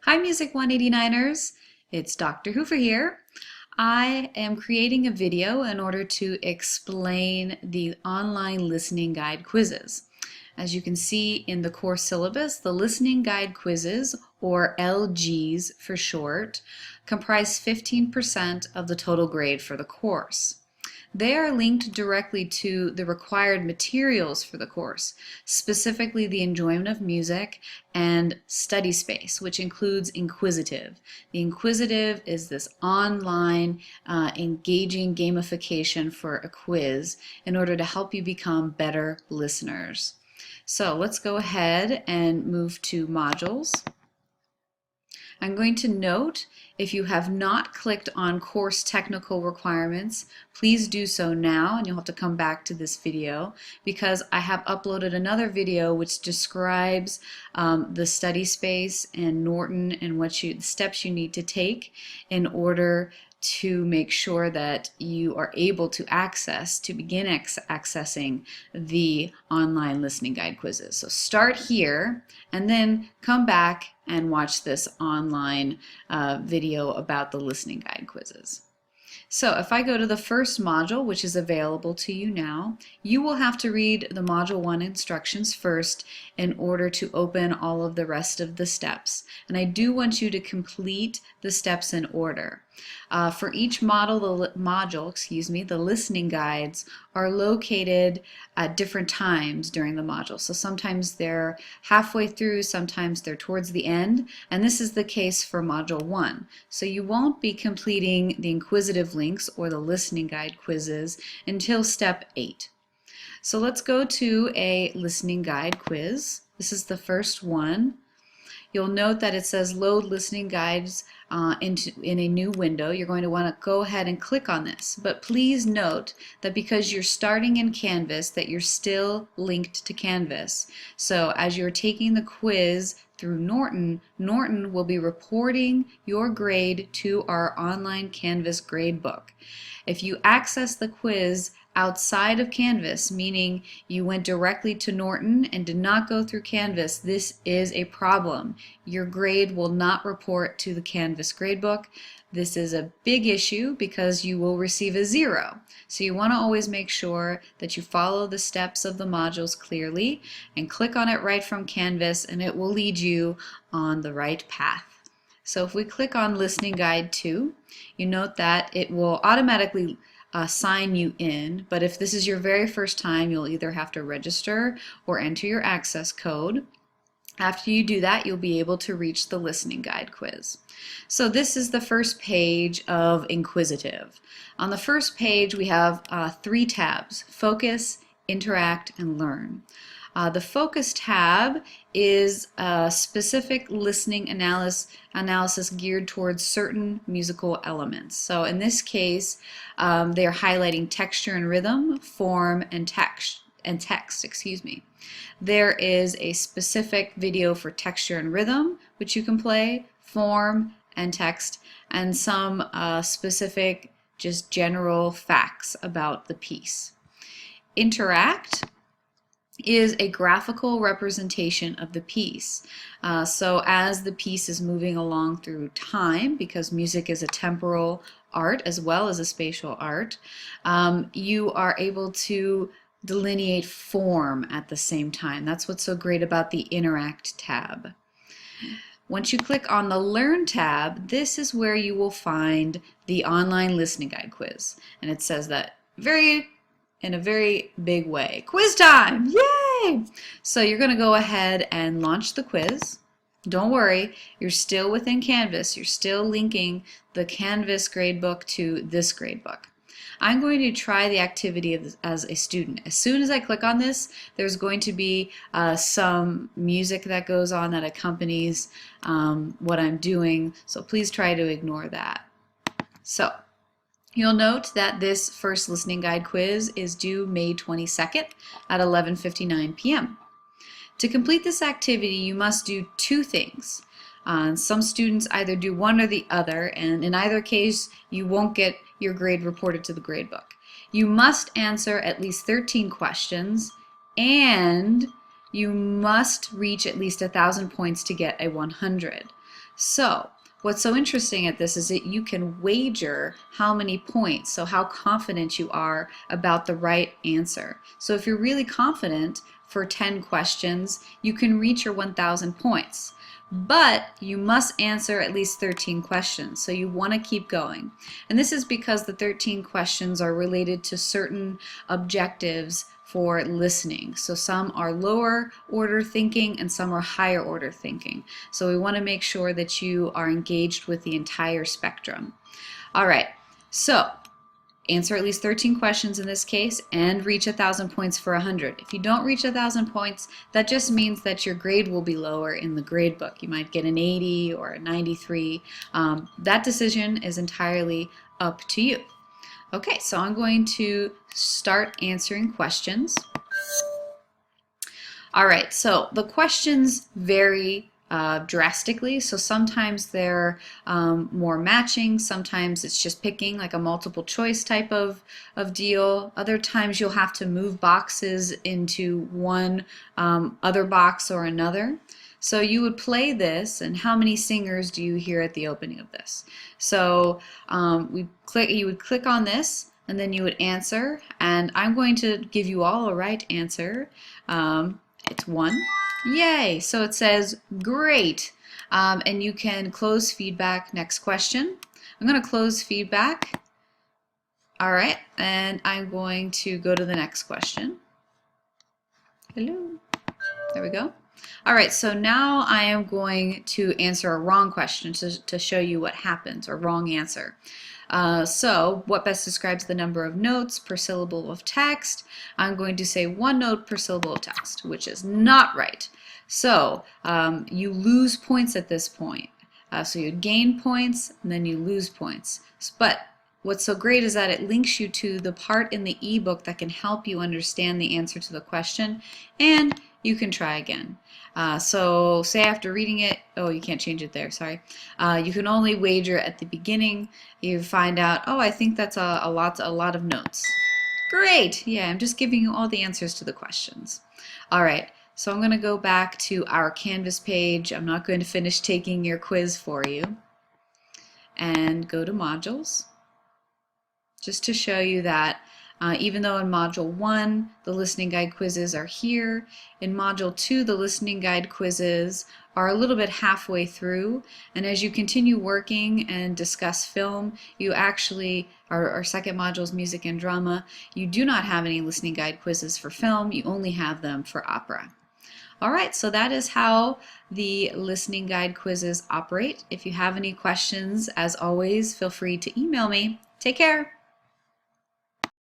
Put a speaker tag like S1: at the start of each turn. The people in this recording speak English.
S1: Hi Music 189ers, it's Dr. Hoover here. I am creating a video in order to explain the online listening guide quizzes. As you can see in the course syllabus, the listening guide quizzes, or LGs for short, comprise 15% of the total grade for the course. They are linked directly to the required materials for the course, specifically the enjoyment of music and study space, which includes Inquisitive. The Inquisitive is this online engaging gamification for a quiz in order to help you become better listeners. So let's go ahead and move to modules. I'm going to note, if you have not clicked on course technical requirements, please do so now, and you'll have to come back to this video because I have uploaded another video which describes the study space and Norton and the steps you need to take in order to make sure that you are able to begin accessing the online listening guide quizzes. So start here and then come back and watch this online video about the listening guide quizzes. So if I go to the first module, which is available to you now, you will have to read the Module 1 instructions first in order to open all of the rest of the steps. And I do want you to complete the steps in order. For each module, the listening guides are located at different times during the module. So sometimes they're halfway through, sometimes they're towards the end, and this is the case for Module 1. So you won't be completing the Inquisitive links or the listening guide quizzes until step 8. So let's go to a listening guide quiz. This is the first one. You'll note that it says load listening guides in a new window. You're going to want to go ahead and click on this, but please note that because you're starting in Canvas that you're still linked to Canvas. So as you're taking the quiz through Norton, Norton will be reporting your grade to our online Canvas gradebook. If you access the quiz outside of Canvas, meaning you went directly to Norton and did not go through Canvas, this is a problem. Your grade will not report to the Canvas gradebook. This is a big issue because you will receive a 0. So you want to always make sure that you follow the steps of the modules clearly and click on it right from Canvas, and it will lead you on the right path. So if we click on Listening Guide 2, you note that it will automatically sign you in, but if this is your very first time, you'll either have to register or enter your access code. After you do that, you'll be able to reach the listening guide quiz. So this is the first page of Inquisitive. On the first page, we have 3 tabs: Focus, Interact, and Learn. The Focus tab is a specific listening analysis geared towards certain musical elements. So in this case, they are highlighting texture and rhythm, form, and text. There is a specific video for texture and rhythm, which you can play, form, and text, and some specific, just general facts about the piece. Interact is a graphical representation of the piece. So as the piece is moving along through time, because music is a temporal art as well as a spatial art, you are able to delineate form at the same time. That's what's so great about the Interact tab. Once you click on the Learn tab, this is where you will find the online listening guide quiz. And it says that in a very big way. Quiz time! Yay! So you're going to go ahead and launch the quiz. Don't worry, you're still within Canvas. You're still linking the Canvas gradebook to this gradebook. I'm going to try the activity as a student. As soon as I click on this, there's going to be some music that goes on that accompanies what I'm doing, so please try to ignore that. So you'll note that this first listening guide quiz is due May 22nd at 11:59 p.m. To complete this activity, you must do 2 things. Some students either do one or the other, and in either case, you won't get your grade reported to the gradebook. You must answer at least 13 questions, and you must reach at least 1,000 points to get a 100. So what's so interesting at this is that you can wager how many points, so how confident you are about the right answer. So if you're really confident for 10 questions, you can reach your 1,000 points. But you must answer at least 13 questions, so you want to keep going. And this is because the 13 questions are related to certain objectives for listening. So some are lower order thinking and some are higher order thinking. So we want to make sure that you are engaged with the entire spectrum. All right, so answer at least 13 questions in this case and reach 1,000 points for 100. If you don't reach 1,000 points, that just means that your grade will be lower in the grade book. You might get an 80 or a 93. That decision is entirely up to you. Okay, so I'm going to start answering questions. All right, so the questions vary drastically. So sometimes they're more matching, sometimes it's just picking, like a multiple choice type of deal. Other times you'll have to move boxes into one other box or another. So you would play this, and how many singers do you hear at the opening of this? So you would click on this, and then you would answer, and I'm going to give you all a right answer. It's 1. Yay! So it says great, and you can close feedback. Next question. I'm going to close feedback. All right, and I'm going to go to the next question. Hello. There we go. All right, so now I am going to answer a wrong question to show you what happens, or wrong answer. So what best describes the number of notes per syllable of text? I'm going to say 1 note per syllable of text, which is not right. So you lose points at this point. So you gain points and then you lose points. But what's so great is that it links you to the part in the ebook that can help you understand the answer to the question, and you can try again. So say after reading it, oh, you can't change it there, sorry. You can only wager at the beginning. You find out, oh, I think that's a lot of notes. Great, yeah, I'm just giving you all the answers to the questions. All right, so I'm gonna go back to our Canvas page. I'm not going to finish taking your quiz for you. And go to modules, just to show you that even though in Module 1 the listening guide quizzes are here, in Module 2 the listening guide quizzes are a little bit halfway through, and as you continue working and discuss film, you actually, our second module is music and drama, you do not have any listening guide quizzes for film, you only have them for opera. Alright, so that is how the listening guide quizzes operate. If you have any questions, as always, feel free to email me. Take care!